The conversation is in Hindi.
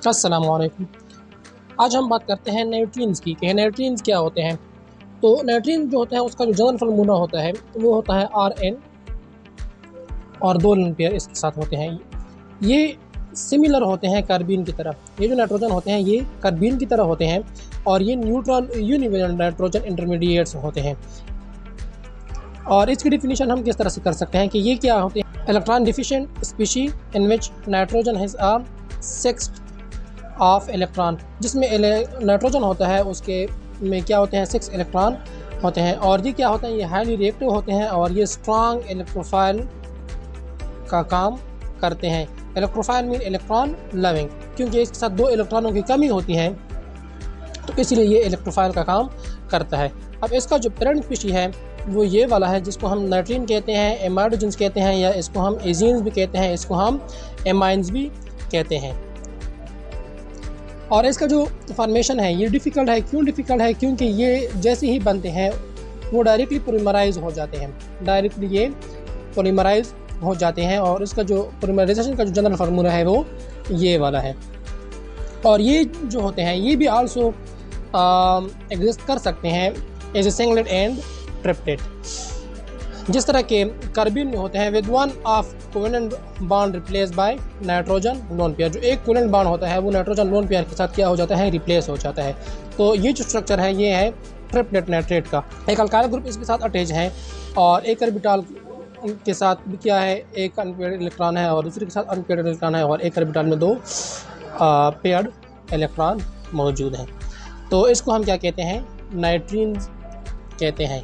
अस्सलाम वालेकुम। आज हम बात करते हैं न्यूट्रिएंट्स की कि न्यूट्रिएंट्स क्या होते हैं। तो न्यूट्रिएंट्स जो होता है उसका जो जनरल फार्मूला होता है वो होता है Rn और 2 लोन पेयर इसके साथ होते हैं। ये सिमिलर होते हैं कार्बन की तरह। ये जो नाइट्रोजन होते हैं ये कार्बन की तरह होते हैं और ये न्यूट्रॉन यूनिवैलेंट नाइट्रोजन इंटरमीडिएट्स होते हैं। और इसकी डिफिनीशन हम किस तरह से कर सकते हैं कि ये क्या होते हैं। Electron deficient species in which nitrogen has a 6 of electron, जिसमें नाइट्रोजन होता है उसके में क्या होते हैं 6 इलेक्ट्रॉन होते हैं। और ये क्या होते हैं, ये हाईली रिएक्टिव होते हैं और ये स्ट्रॉन्ग इलेक्ट्रोफाइल का काम करते हैं। इलेक्ट्रोफाइल मीन इलेक्ट्रॉन लविंग, क्योंकि इसके साथ 2 इलेक्ट्रॉनों की कमी होती है तो इसलिए ये इलेक्ट्रोफाइल का काम करता है। अब इसका जो पेरेंट स्पीशी है वो ये वाला है जिसको हम नाइट्रीन कहते हैं, एमाइडोजेंस कहते हैं, या इसको हम एजीन्स भी कहते हैं, इसको हम एमाइंस भी कहते हैं। और इसका जो फॉर्मेशन है ये डिफ़िकल्ट है। क्यों डिफ़िकल्ट है? क्योंकि ये जैसे ही बनते हैं वो डायरेक्टली पॉलीमराइज हो जाते हैं, डायरेक्टली ये पॉलीमराइज हो जाते हैं। और इसका जो पॉलीमराइजेशन का जो जनरल फार्मूला है वो ये वाला है। और ये जो होते हैं ये भी आल्सो एग्जिस्ट कर सकते हैं as a singlet and triplet. जिस तरह के कार्बन में होते हैं with one of covalent bond replace by nitrogen lone pair. जो एक कोवेलेंट बॉन्ड होता है वो नाइट्रोजन लोन पेयर के साथ क्या हो जाता है, रिप्लेस हो जाता है। तो ये जो स्ट्रक्चर है ये है ट्रिप्लेट नाइट्रेट का। एक अल्काइल ग्रुप इसके साथ अटैच है और एक ऑर्बिटल के साथ भी क्या है, एक अनपेयर्ड इलेक्ट्रॉन है और दूसरे के साथ अनपेयर्ड इलेक्ट्रॉन है और एक ऑर्बिटल में 2 पेयर्ड इलेक्ट्रॉन मौजूद हैं। तो इसको हम क्या कहते हैं, नाइट्रीन्स कहते हैं।